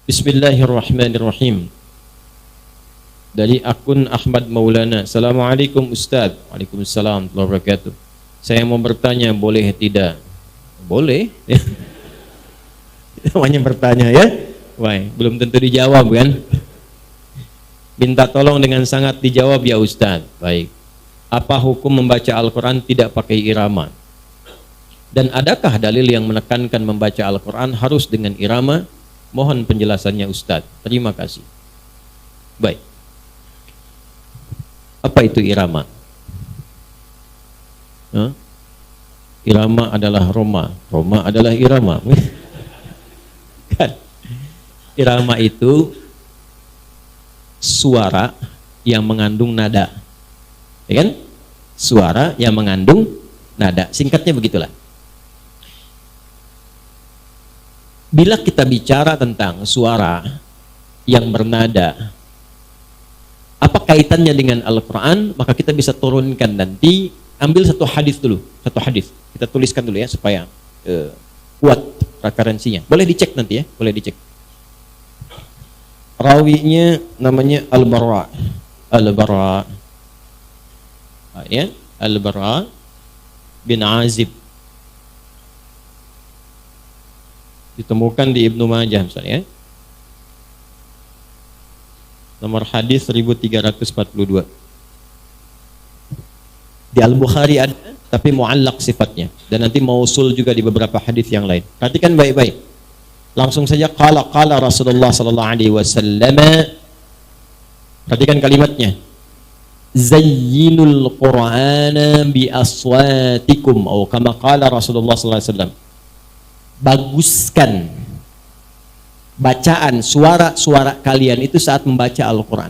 Bismillahirrahmanirrahim. Dari akun Ahmad Maulana. Assalamualaikum Ustaz. Waalaikumsalam warahmatullahi wabarakatuh. Saya mau bertanya, boleh tidak? Boleh. Namanya bertanya ya. Wah, belum tentu dijawab kan? Minta tolong dengan sangat dijawab ya Ustaz. Baik. Apa hukum membaca Al-Quran tidak pakai irama? Dan adakah dalil yang menekankan membaca Al-Quran harus dengan irama? Mohon penjelasannya Ustaz. Terima kasih. Baik. Apa itu irama? Irama adalah Roma. Roma adalah irama. Kan? Irama itu suara yang mengandung nada. Ya kan? Suara yang mengandung nada. Singkatnya begitulah. Bila kita bicara tentang suara yang bernada, apa kaitannya dengan Al-Quran? Maka kita bisa turunkan nanti, ambil satu hadis dulu, satu hadis. Kita tuliskan dulu ya, supaya kuat referensinya. Boleh dicek nanti ya, boleh dicek. Rawinya namanya Al-Bara. Al-Bara. Ya, Al-Bara bin Azib. Ditemukan di Ibnu Majah misalnya. Nomor hadis 1342. Di Al-Bukhari ada, tapi muallaq sifatnya, dan nanti mausul juga di beberapa hadis yang lain. Perhatikan baik-baik. Langsung saja qala Rasulullah sallallahu alaihi wasallam. Perhatikan kalimatnya. Zayyinul Qur'ana bi aswatikum, atau kama qala Rasulullah sallallahu alaihi wasallam. Baguskan bacaan suara-suara kalian itu saat membaca Al-Quran.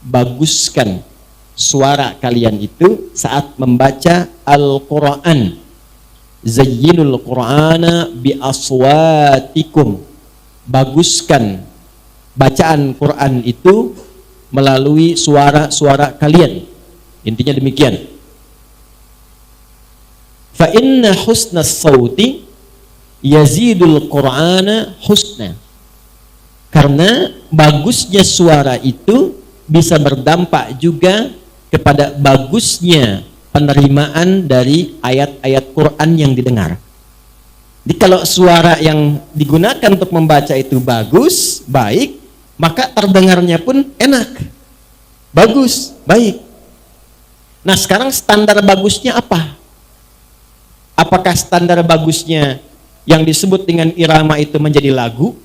Baguskan suara kalian itu saat membaca Al-Quran. Zayyinul Qur'ana bi aswatikum. Baguskan bacaan Quran itu melalui suara-suara kalian. Intinya demikian. Fa inna husnas sauti yazidul Qur'ana husna. Karena bagusnya suara itu bisa berdampak juga kepada bagusnya penerimaan dari ayat-ayat Quran yang didengar. Jadi kalau suara yang digunakan untuk membaca itu bagus, baik, maka terdengarnya pun enak. Bagus, baik. Nah, sekarang standar bagusnya apa? Apakah standar bagusnya yang disebut dengan irama itu menjadi lagu,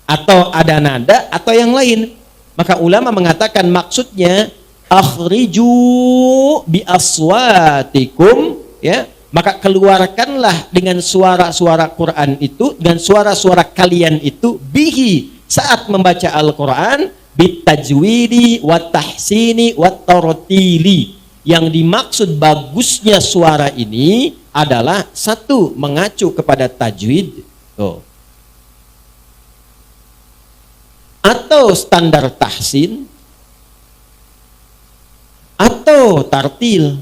atau ada nada, atau yang lain? Maka ulama mengatakan maksudnya akhriju bi aswatikum, ya, maka keluarkanlah dengan suara-suara Quran itu, dengan suara-suara kalian itu, bihi, saat membaca Al-Quran, bitajwidi wa tahsini wa tartili. Yang dimaksud bagusnya suara ini adalah satu, mengacu kepada tajwid, atau standar tahsin, atau tartil.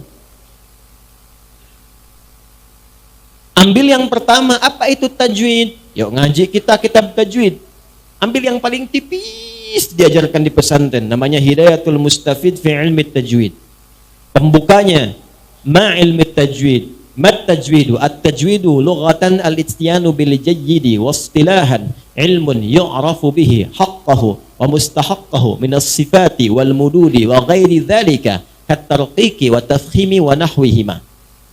Ambil yang pertama, apa itu tajwid? Yuk ngaji kita kitab tajwid. Ambil yang paling tipis diajarkan di pesantren, namanya Hidayatul Mustafid fi ilmi tajwid. Pembukanya, ma ilmi tajwid. Mat tajwidu, at-tajwidu lughatan al-ityanu bil jayyidi wa istilahan ilmun yu'rafu bihi haqqahu wa mustahaqqahu min as-sifati wal mududi wa ghairi dhalika kat-tarqiqi wa tafkhimi wa nahwihima.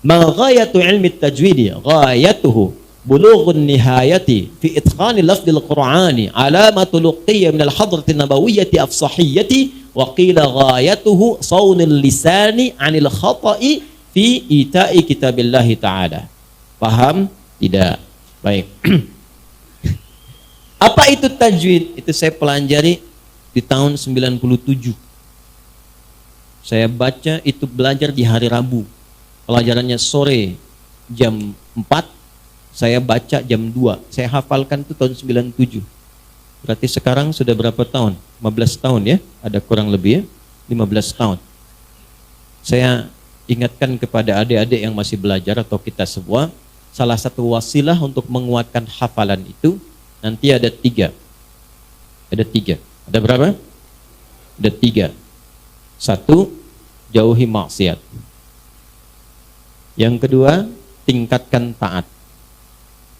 Ma ghayatu ilmi at-tajwidi ghayatuhu bulughun nihayati fi itqani lafdil qur'ani alamatul luqiyya min al-hadrati nabawiyyati afsahiyyati wa qila ghayatuhu sawnil lisani 'anil khata'i fi ita'i kitabillahi ta'ala. Paham? Tidak. Baik. Apa itu tajwid? Itu saya pelajari di tahun 97. Saya baca itu, belajar di hari Rabu. Pelajarannya sore jam 4, saya baca jam 2. Saya hafalkan itu tahun 97. Berarti sekarang sudah berapa tahun? 15 tahun ya? Ada kurang lebih ya? 15 tahun. Saya ingatkan kepada adik-adik yang masih belajar atau kita semua, salah satu wasilah untuk menguatkan hafalan itu nanti ada 3. Ada 3. Ada berapa? Ada 3. 1, jauhi maksiat. Yang kedua, tingkatkan taat.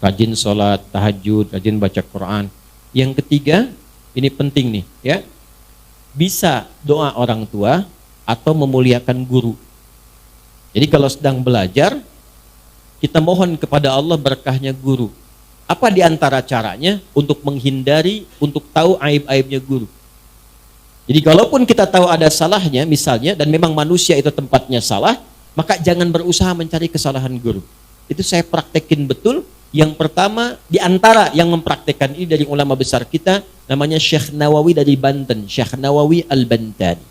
Rajin sholat, tahajud, rajin baca Quran. Yang ketiga, ini penting nih ya, bisa doa orang tua atau memuliakan guru. Jadi kalau sedang belajar, kita mohon kepada Allah berkahnya guru. Apa di antara caranya untuk menghindari, untuk tahu aib-aibnya guru? Jadi kalaupun kita tahu ada salahnya misalnya, dan memang manusia itu tempatnya salah, maka jangan berusaha mencari kesalahan guru. Itu saya praktekin betul. Yang pertama, di antara yang mempraktekkan ini dari ulama besar kita, namanya Syekh Nawawi dari Banten, Syekh Nawawi Al-Bantani.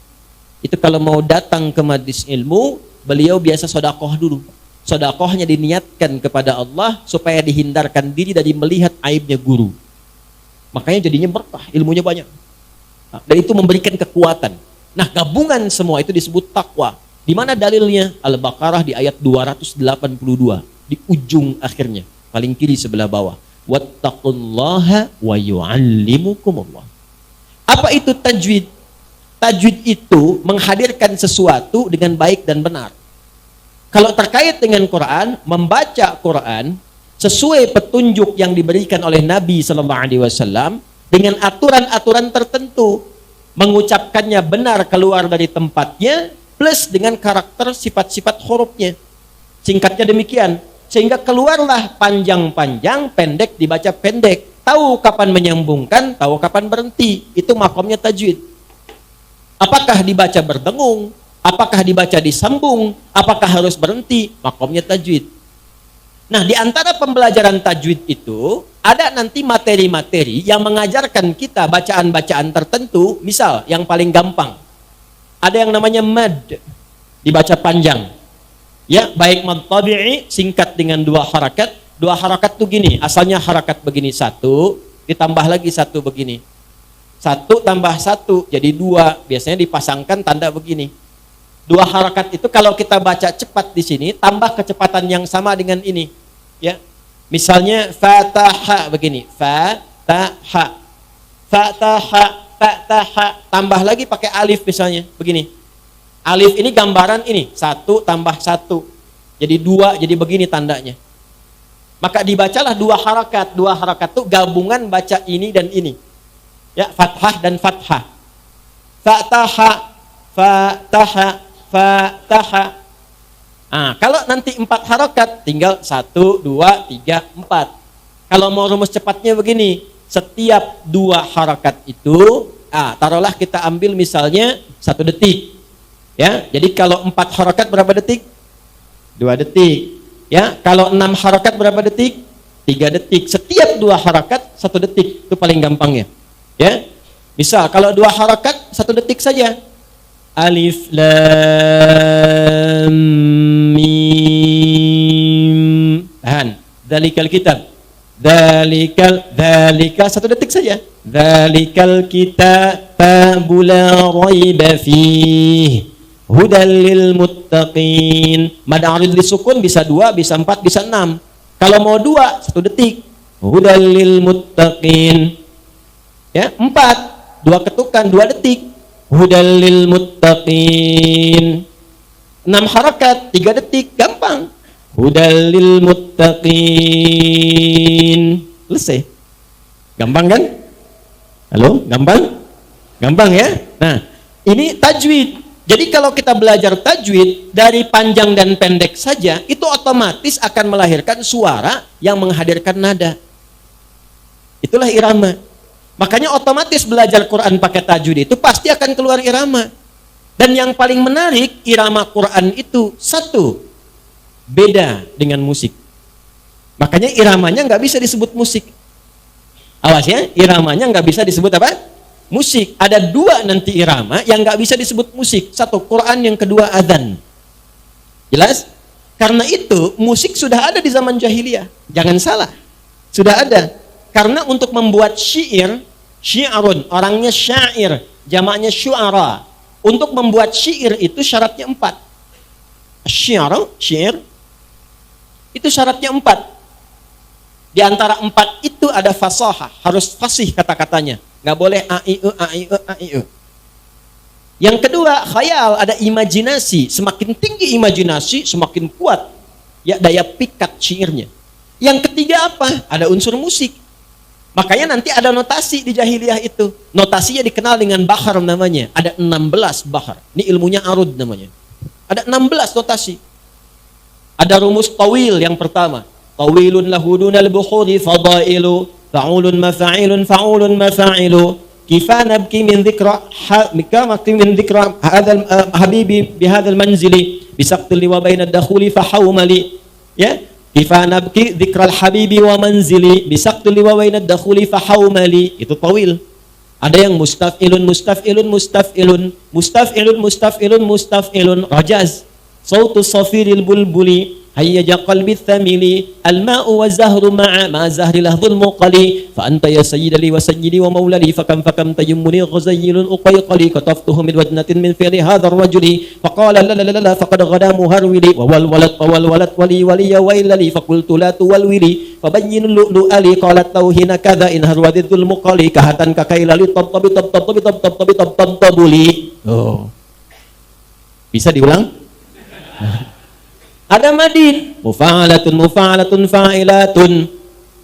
Itu kalau mau datang ke majlis ilmu, beliau biasa sedekah dulu. Sedekahnya diniatkan kepada Allah supaya dihindarkan diri dari melihat aibnya guru. Makanya jadinya berkah, ilmunya banyak. Dan itu memberikan kekuatan. Nah, gabungan semua itu disebut takwa. Di mana dalilnya? Al-Baqarah di ayat 282, di ujung akhirnya. Paling kiri sebelah bawah. Wattaqullaha wa yu'allimukumullah. Apa itu tajwid? Tajwid itu menghadirkan sesuatu dengan baik dan benar. Kalau terkait dengan Quran, membaca Quran sesuai petunjuk yang diberikan oleh Nabi SAW dengan aturan-aturan tertentu, mengucapkannya benar keluar dari tempatnya, plus dengan karakter sifat-sifat hurufnya. Singkatnya demikian. Sehingga keluarlah panjang-panjang, pendek dibaca pendek. Tahu kapan menyambungkan, tahu kapan berhenti. Itu makomnya tajwid. Apakah dibaca berdengung? Apakah dibaca disambung? Apakah harus berhenti? Makomnya tajwid. Nah, di antara pembelajaran tajwid itu, ada nanti materi-materi yang mengajarkan kita bacaan-bacaan tertentu. Misal, yang paling gampang. Ada yang namanya mad. Dibaca panjang. Ya, baik mad tabi'i, singkat dengan 2 harakat. 2 harakat tuh gini, asalnya harakat begini 1, ditambah lagi 1 begini. 1 tambah 1 jadi 2, biasanya dipasangkan tanda begini. 2 harakat itu kalau kita baca cepat di sini, tambah kecepatan yang sama dengan ini. Ya, misalnya fataha begini, fataha, fataha, fataha, tambah lagi pakai alif misalnya begini. Alif ini gambaran ini, 1 tambah 1. Jadi 2, jadi begini tandanya. Maka dibacalah 2 harakat. 2 harakat itu gabungan baca ini dan ini. Ya, fathah dan fathah. Fataha, fataha, fataha. Nah, kalau nanti 4 harakat, tinggal 1, 2, 3, 4. Kalau mau rumus cepatnya begini, setiap 2 harakat itu, taruhlah kita ambil misalnya 1 detik. Ya, jadi kalau 4 harakat berapa detik? 2 detik. Ya, kalau 6 harakat berapa detik? 3 detik. Setiap 2 harakat 1 detik. Itu paling gampangnya. Ya. Misal kalau 2 harakat 1 detik saja. Alif lam mim. Tahan. Dzalikal kitab. Dzalika 1 detik saja. Dzalikal kitab la raiba fihi. Hudal lil muttaqin. Mad arid disukun bisa 2, bisa 4, bisa 6. Kalau mau 2, 1 detik. Hudal lil muttaqin. Ya, 4, 2 ketukan, 2 detik. Hudal lil muttaqin. 6 harakat, 3 detik, gampang. Hudal lil muttaqin. Selesai. Gampang kan? Halo, gampang? Gampang ya? Nah, ini tajwid. Jadi kalau kita belajar tajwid dari panjang dan pendek saja, itu otomatis akan melahirkan suara yang menghadirkan nada. Itulah irama. Makanya otomatis belajar Quran pakai tajwid itu pasti akan keluar irama. Dan yang paling menarik, irama Quran itu 1, beda dengan musik. Makanya iramanya nggak bisa disebut musik. Awas ya, iramanya nggak bisa disebut apa? Musik. Ada 2 nanti irama yang nggak bisa disebut musik. 1 Quran, yang kedua adzan. Jelas? Karena itu musik sudah ada di zaman jahiliyah. Jangan salah. Sudah ada. Karena untuk membuat syair, syi'arun, orangnya syair, jamaknya syu'ara. Untuk membuat syair itu syaratnya 4. Syair itu syaratnya 4. Di antara 4 itu ada fasahah, harus fasih kata-katanya. Nggak boleh a i e a i e a i e. Yang kedua, khayal, ada imajinasi. Semakin tinggi imajinasi, semakin kuat ya daya pikat syairnya. Yang ketiga apa? Ada unsur musik. Makanya nanti ada notasi di jahiliyah itu. Notasinya dikenal dengan bahar namanya. Ada 16 bahar. Ini ilmunya arud namanya. Ada 16 notasi. Ada rumus tawil yang pertama. Tawilun lahudunal bukhuri fadailu. Fa'ulun mafa'ilun fa'ulun mafa'ilu. Kifa nabki min dhikra min dhikra hadzal habibi bihadzal manzili bisaqtil wa baina ad-dakhuli fahawmali. Ya, kifa nabki dzikral habibi wa manzili bisaqtil wa baina ad-dakhuli fahawmali. Itu tawil. Ada yang mustaf'ilun mustaf'ilun mustaf'ilun mustaf'ilun mustaf'ilun mustaf'ilun rajaz. Sautu safiril bulbuli hayya qalbi thamili al-ma'u wa zahru ma'a ma zahri lahdhul muqali fa anta ya sayyidali wa sayyidi wa maulali fakam tayammuni ghazayyilun uqayqali kataftuhu min wajnatin min fi'li hadha ar-rajuli faqala la la la faqad ghada muharwili wa wal walad wali wali ya wailali faqultu la tuwalwili fabayyin lu'ali qalat tauhina kadha in harwadithul muqali kahatan kakailali tabuli. Oh, bisa diulang? Ada madid, mufa'alatun fa'ilatun.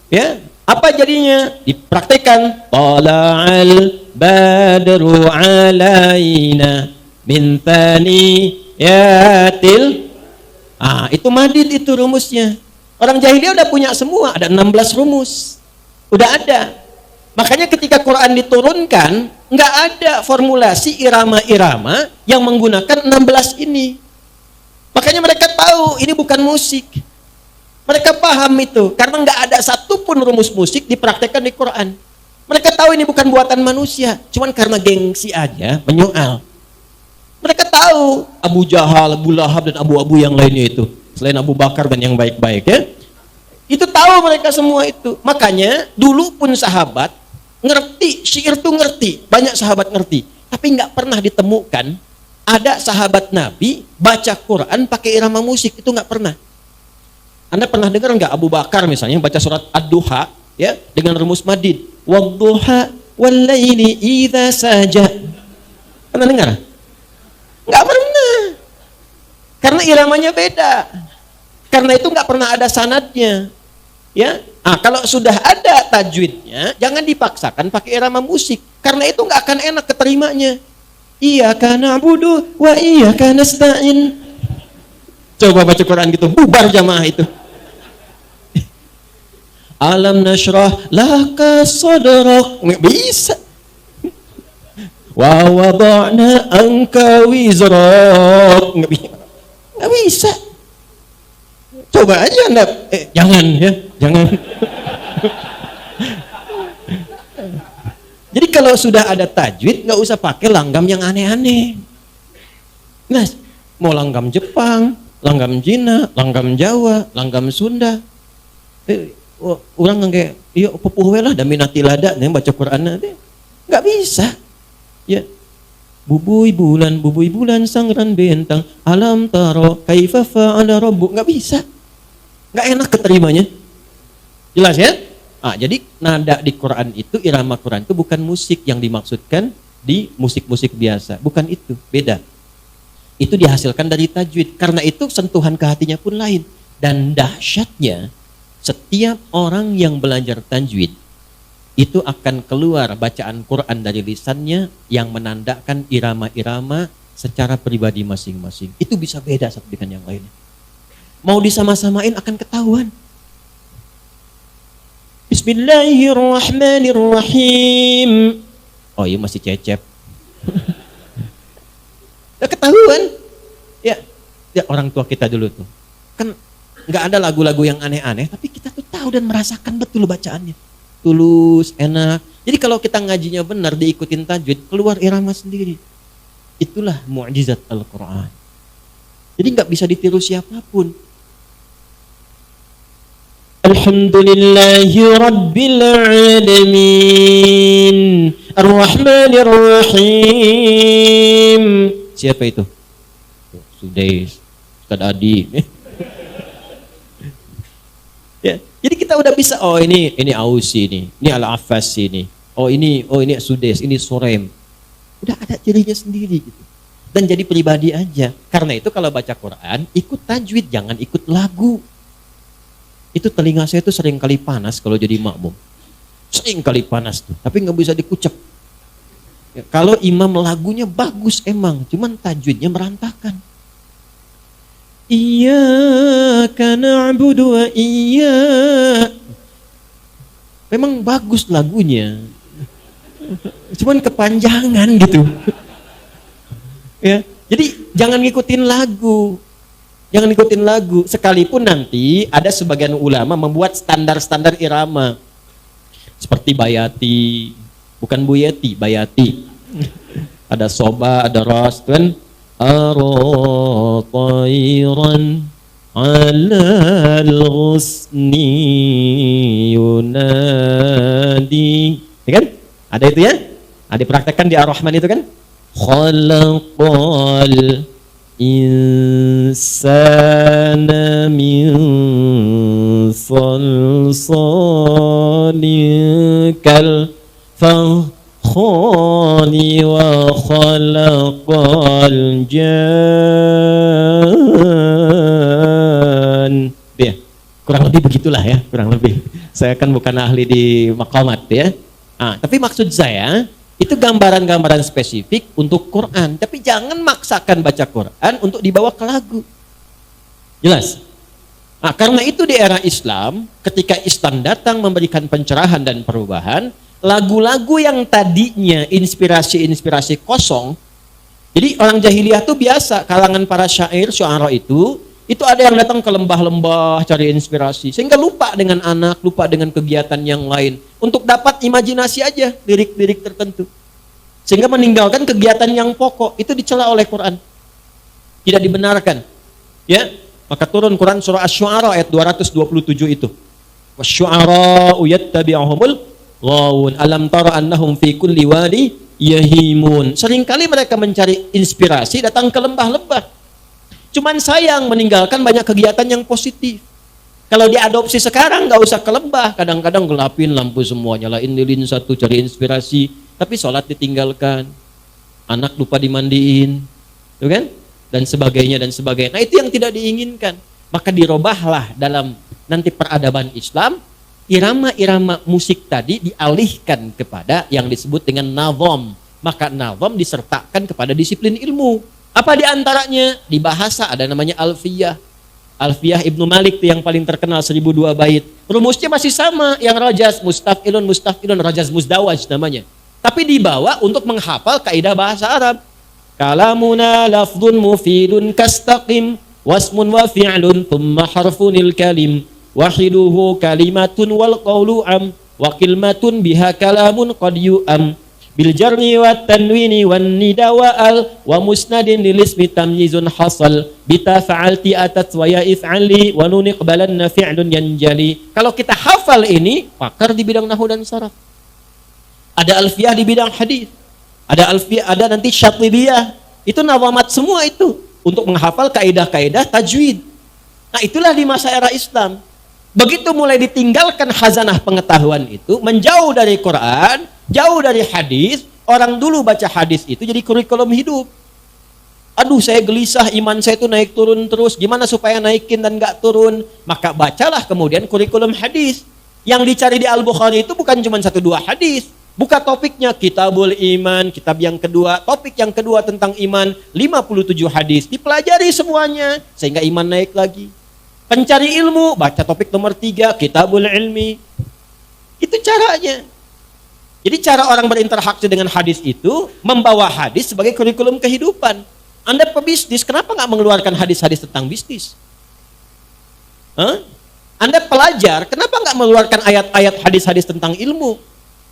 Ya, apa jadinya? Dipraktikkan. Tala'al badru alaina min thaniyatil. Itu madid, itu rumusnya. Orang jahiliyah udah punya semua, ada 16 rumus. Udah ada. Makanya ketika Quran diturunkan, nggak ada formulasi irama-irama yang menggunakan 16 ini. Makanya mereka tahu ini bukan musik. Mereka paham itu. Karena nggak ada satupun rumus musik dipraktekkan di Quran. Mereka tahu ini bukan buatan manusia. Cuman karena gengsi aja menyoal. Mereka tahu Abu Jahal, Abu Lahab, dan Abu-Abu yang lainnya itu. Selain Abu Bakar dan yang baik-baik ya. Itu tahu mereka semua itu. Makanya dulu pun sahabat ngerti, syair tuh ngerti. Banyak sahabat ngerti. Tapi nggak pernah ditemukan ada sahabat Nabi baca Quran pakai irama musik, itu nggak pernah. Anda pernah dengar nggak Abu Bakar misalnya baca surat Ad-Duha ya dengan rumus madid, wadduha wal-laili idza saja? Pernah dengar? Nggak pernah. Karena iramanya beda. Karena itu nggak pernah ada sanadnya. Ya, kalau sudah ada tajwidnya, jangan dipaksakan pakai irama musik. Karena itu nggak akan enak keterimanya. Iyyaka na'budu wa iyyaka nasta'in. Coba baca Quran gitu, bubar jamaah itu. Alam nashrah laka sadrak. Nggak bisa. Wa wada'na anka wizrak. Nggak bisa. Coba aja Anda. Jangan ya, jangan. Jadi kalau sudah ada tajwid, nggak usah pakai langgam yang aneh-aneh. Nah, mau langgam Jepang, langgam Cina, langgam Jawa, langgam Sunda. Orang kayak, iya popuh lah, daminati lada, nih baca Quran nanti, nggak bisa. Ya, bubui bulan, sangran bentang, alam taro, kaifa fa'ala rabbuk, nggak bisa, nggak enak keterimanya. Jelas ya? Jadi nada di Quran itu, irama Quran itu bukan musik yang dimaksudkan di musik-musik biasa. Bukan itu, beda. Itu dihasilkan dari tajwid. Karena itu sentuhan ke hatinya pun lain. Dan dahsyatnya, setiap orang yang belajar tajwid, itu akan keluar bacaan Quran dari lisannya yang menandakan irama-irama secara pribadi masing-masing. Itu bisa beda satu dengan yang lainnya. Mau disama-samain akan ketahuan. Bismillahirrahmanirrahim. Oh iya masih cecep. Udah ketahuan. Ya orang tua kita dulu tuh. Kan nggak ada lagu-lagu yang aneh-aneh, tapi kita tuh tahu dan merasakan betul bacaannya. Tulus, enak. Jadi kalau kita ngajinya benar, diikutin tajwid, keluar irama sendiri. Itulah mukjizat Al-Quran. Jadi nggak bisa ditiru siapapun. Alhamdulillahi Rabbil Alamin Ar-Rahmanir Rahim. Siapa itu? Sudais, Ustaz Adi. Ya, jadi kita udah bisa, oh ini Ausi ini Al-Affas ini. Oh ini Sudes, ini Surem. Udah ada cirinya sendiri gitu. Dan jadi pribadi aja. Karena itu kalau baca Quran, ikut tajwid, jangan ikut lagu. Itu telinga saya tuh sering kali panas kalau jadi makmum. Sering kali panas tuh, tapi nggak bisa dikucek. Ya, kalau imam lagunya bagus emang, cuman tajwidnya merantakan. Iyyaka na'budu wa memang bagus lagunya. Cuman kepanjangan gitu. Ya, jadi jangan ngikutin lagu. Jangan ngikutin lagu. Sekalipun nanti ada sebagian ulama membuat standar-standar irama. Seperti Bayati, bukan Buyeti, Bayati. Ada soba, ada ras, kan? Ar-tayran 'alal ghusni yunadi. Ya kan? Ada itu ya? Ada dipraktekkan di Ar-Rahman itu kan? Khalaqal insana min salsalin kal fakhari wa khalaqal jan. Ya, kurang lebih begitulah ya, kurang lebih. Saya kan bukan ahli di maqamat ya. Tapi maksud saya itu gambaran-gambaran spesifik untuk Quran, tapi jangan maksakan baca Quran untuk dibawa ke lagu. Jelas? Karena itu di era Islam, ketika Islam datang memberikan pencerahan dan perubahan, lagu-lagu yang tadinya inspirasi-inspirasi kosong, jadi orang jahiliyah tuh biasa, kalangan para syair, syu'ara itu ada yang datang ke lembah-lembah cari inspirasi, sehingga lupa dengan anak, lupa dengan kegiatan yang lain, untuk dapat imajinasi aja lirik-lirik tertentu, sehingga meninggalkan kegiatan yang pokok. Itu dicela oleh Quran, tidak dibenarkan. Ya, maka turun Quran surah Asy-Syu'ara ayat 227 itu. Wasyu'ara'u yattabi'uhumul ghawun alam tara annahum fi kulli wadi yahimun. Seringkali mereka mencari inspirasi datang ke lembah-lembah. Cuman sayang meninggalkan banyak kegiatan yang positif. Kalau diadopsi sekarang nggak usah ke lembah, kadang-kadang gelapin lampu semua, nyalain lilin satu cari inspirasi, tapi sholat ditinggalkan, anak lupa dimandiin, tuh kan? Dan sebagainya dan sebagainya. Nah itu yang tidak diinginkan. Maka dirobahlah dalam nanti peradaban Islam, irama-irama musik tadi dialihkan kepada yang disebut dengan nazam. Maka nazam disertakan kepada disiplin ilmu. Apa diantaranya? Di bahasa ada namanya Alfiyah. Alfiyah Ibnu Malik itu yang paling terkenal 1002 bait. Rumusnya masih sama, yang rajaz, mustaf'ilun, rajaz muzdawaj namanya. Tapi dibawa untuk menghafal kaidah bahasa Arab. Kalamuna lafdun mufidun kastaqim wasmun wa fi'lun thumma harfunil kalim wahiduhu kalimatun wal qawlu am wa kilmatun biha kalamun qad yu'am bil jarri wat tanwini wan nida wa al wa musnadin lil ismi tamyizun hasal bita fa'alti atat wa ya if'ali wa nun iqbalanna fi'lun yanjali. Kalau kita hafal ini, pakar di bidang nahwu dan saraf. Ada alfiyah di bidang hadis. Ada alfiyah, ada nanti syatibiyah. Itu nawamat semua itu untuk menghafal kaidah-kaidah tajwid. Nah, itulah di masa era Islam. Begitu mulai ditinggalkan khazanah pengetahuan itu, menjauh dari Quran, jauh dari hadis, orang dulu baca hadis itu jadi kurikulum hidup. Aduh, saya gelisah, iman saya itu naik turun terus, gimana supaya naikin dan nggak turun? Maka bacalah kemudian kurikulum hadis. Yang dicari di Al-Bukhari itu bukan cuma 1-2 hadis. Buka topiknya, Kitabul Iman, kitab yang kedua, topik yang kedua tentang iman, 57 hadis. Dipelajari semuanya, sehingga iman naik lagi. Pencari ilmu, baca topik nomor 3, Kitabul Ilmi. Itu caranya. Jadi cara orang berinteraksi dengan hadis itu, membawa hadis sebagai kurikulum kehidupan. Anda pebisnis, kenapa nggak mengeluarkan hadis-hadis tentang bisnis? Anda pelajar, kenapa nggak mengeluarkan ayat-ayat hadis-hadis tentang ilmu?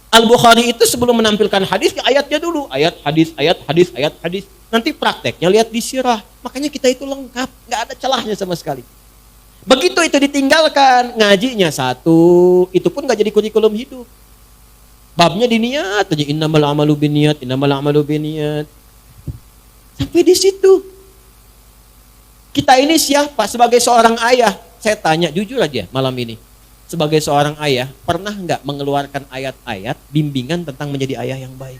Al-Bukhari itu sebelum menampilkan hadis, ayatnya dulu. Ayat, hadis, ayat, hadis, ayat, hadis. Nanti prakteknya lihat di sirah. Makanya kita itu lengkap, nggak ada celahnya sama sekali. Begitu itu ditinggalkan, ngajinya satu, itu pun nggak jadi kurikulum hidup. Babnya diniat aja, innamal amalu binniyat, innamal amalu binniyat. Sampai di situ. Kita ini siapa? Sebagai seorang ayah, saya tanya jujur aja malam ini. sebagai seorang ayah, pernah nggak mengeluarkan ayat-ayat bimbingan tentang menjadi ayah yang baik?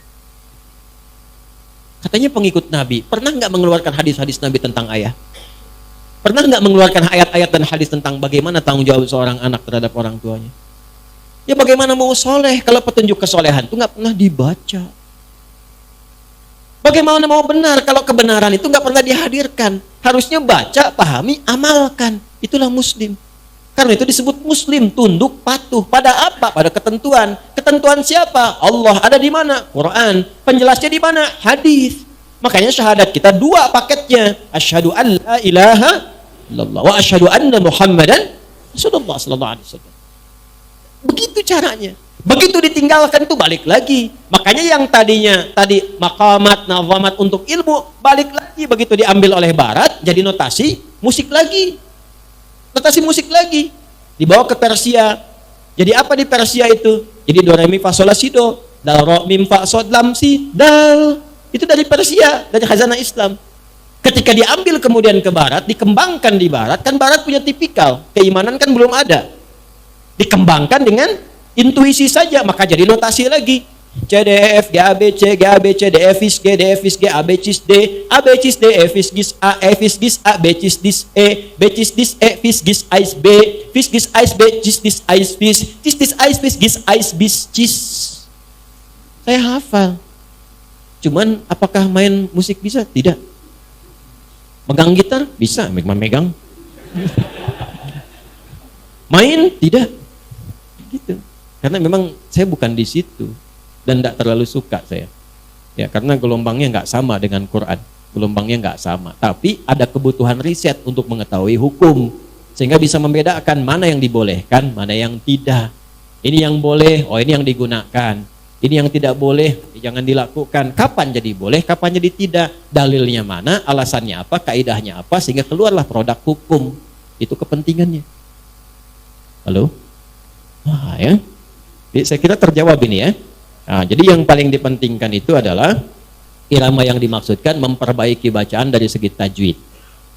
Katanya pengikut Nabi, pernah nggak mengeluarkan hadis-hadis Nabi tentang ayah? Pernah nggak mengeluarkan ayat-ayat dan hadis tentang bagaimana tanggung jawab seorang anak terhadap orang tuanya? Ya bagaimana mau soleh kalau petunjuk kesolehan itu nggak pernah dibaca? Bagaimana mau benar kalau kebenaran itu nggak pernah dihadirkan? Harusnya baca, pahami, amalkan. Itulah muslim. Karena itu disebut muslim, tunduk, patuh. Pada apa? Pada ketentuan. Ketentuan siapa? Allah. Ada di mana? Quran. Penjelasnya di mana? Hadis. Makanya syahadat kita dua paketnya. Asyhadu an la ilaha illallah wa asyhadu anna Muhammadan Rasulullah sallallahu alaihi wasallam. Begitu caranya. Begitu ditinggalkan itu balik lagi. Makanya yang tadinya maqamat, nazamat untuk ilmu, balik lagi begitu diambil oleh barat jadi notasi musik lagi. Notasi musik lagi. Dibawa ke Persia. Jadi apa di Persia itu? Jadi do re mi fa sol la si do, dal ro mim fa sod lam si dal. Itu dari Persia, dari khazanah Islam. Ketika diambil kemudian ke barat, dikembangkan di barat, kan barat punya tipikal, keimanan kan belum ada. Dikembangkan dengan intuisi saja, maka jadi notasi lagi. C D E F G A B C G A B C D E F is G D E F is G A B cis D A B cis D E F is gis A F is gis A B cis dis E B cis dis E fis gis ais B fis gis ais B cis dis ais cis dis ais fis gis ais bis cis. Saya hafal. Cuman apakah main musik bisa? Tidak. Megang gitar? Bisa, megang. Main? Tidak. Gitu. Karena memang saya bukan di situ dan tidak terlalu suka saya. Ya, karena gelombangnya nggak sama dengan Quran. Gelombangnya nggak sama. Tapi ada kebutuhan riset untuk mengetahui hukum sehingga bisa membedakan mana yang dibolehkan, mana yang tidak. Ini yang boleh, oh ini yang digunakan. Ini yang tidak boleh, jangan dilakukan. Kapan jadi boleh, kapan jadi tidak. Dalilnya mana, alasannya apa, kaidahnya apa, sehingga keluarlah produk hukum. Itu kepentingannya. Halo? Wah ya. Jadi saya kira terjawab ini ya. Nah, jadi yang paling dipentingkan itu adalah irama yang dimaksudkan memperbaiki bacaan dari segi tajwid.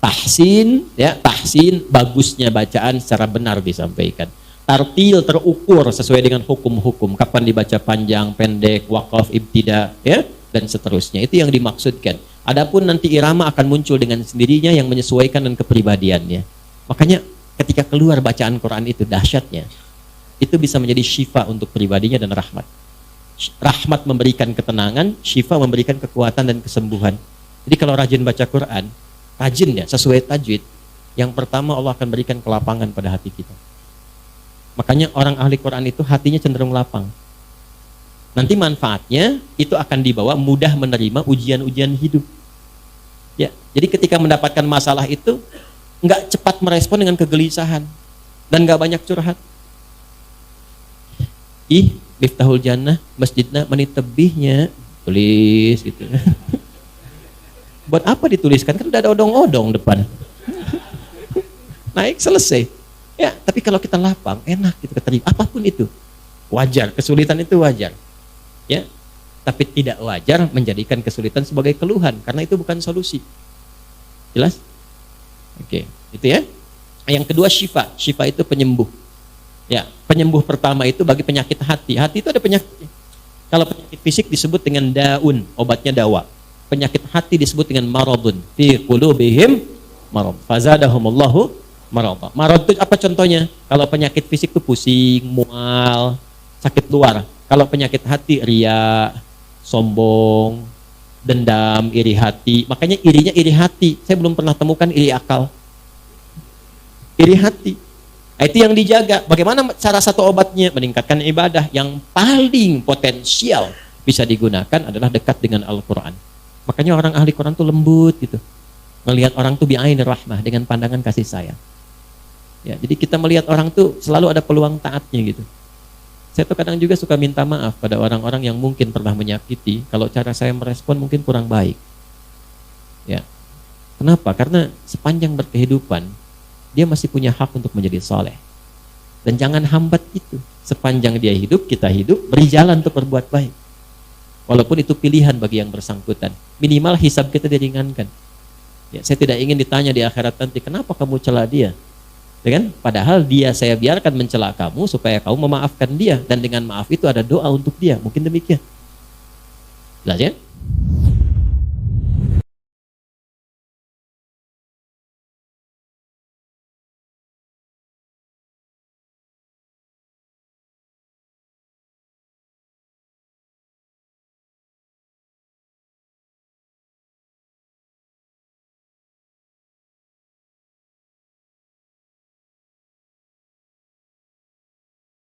Tahsin, ya, tahsin, bagusnya bacaan secara benar disampaikan. Tartil terukur sesuai dengan hukum-hukum, kapan dibaca panjang, pendek, waqaf, ibtida, ya, dan seterusnya. Itu yang dimaksudkan. Adapun nanti irama akan muncul dengan sendirinya yang menyesuaikan dengan kepribadiannya. Makanya ketika keluar bacaan Quran itu dahsyatnya. Itu bisa menjadi syifa untuk pribadinya dan rahmat. Rahmat memberikan ketenangan, syifa memberikan kekuatan dan kesembuhan. Jadi kalau rajin baca Quran, rajin ya, sesuai tajwid, yang pertama Allah akan berikan kelapangan pada hati kita. Makanya orang ahli Quran itu hatinya cenderung lapang. Nanti manfaatnya itu akan dibawa mudah menerima ujian-ujian hidup. Ya, jadi ketika mendapatkan masalah itu nggak cepat merespon dengan kegelisahan dan nggak banyak curhat. Miftahul Jannah masjidna menit tebihnya tulis gitu. Buat apa dituliskan? Kan udah ada odong-odong depan. Naik selesai. Ya, tapi kalau kita lapang, enak kita terima apapun itu. Wajar, kesulitan itu wajar. Ya. Tapi tidak wajar menjadikan kesulitan sebagai keluhan karena itu bukan solusi. Jelas? Oke, itu ya. Yang kedua syifa. Syifa itu penyembuh. Ya, penyembuh pertama itu bagi penyakit hati. Hati itu ada penyakit. Kalau penyakit fisik disebut dengan daun, obatnya dawa. Penyakit hati disebut dengan maradun. Fi qulubihim marad. Fazadahumullahu marad. Marad itu apa contohnya? Kalau penyakit fisik itu pusing, mual, sakit luar. Kalau penyakit hati riya, sombong, dendam, iri hati. Makanya irinya iri hati. Saya belum pernah temukan iri akal. Iri hati. Itu yang dijaga. Bagaimana cara satu obatnya? Meningkatkan ibadah. Yang paling potensial bisa digunakan adalah dekat dengan Al-Quran. Makanya orang ahli Quran tuh lembut gitu. Melihat orang tuh bi'ainir rahmah, dengan pandangan kasih sayang. Ya, jadi kita melihat orang tuh selalu ada peluang taatnya gitu. Saya tuh kadang juga suka minta maaf pada orang-orang yang mungkin pernah menyakiti. Kalau cara saya merespon mungkin kurang baik. Ya. Kenapa? Karena sepanjang berkehidupan dia masih punya hak untuk menjadi soleh. Dan jangan hambat itu. Sepanjang dia hidup, kita hidup, beri jalan untuk berbuat baik. Walaupun itu pilihan bagi yang bersangkutan. Minimal hisab kita diringankan. Ya, saya tidak ingin ditanya di akhirat nanti, kenapa kamu cela dia? Ya kan? Padahal dia saya biarkan mencela kamu supaya kamu memaafkan dia, dan dengan maaf itu ada doa untuk dia. Mungkin demikian. Jelas ya?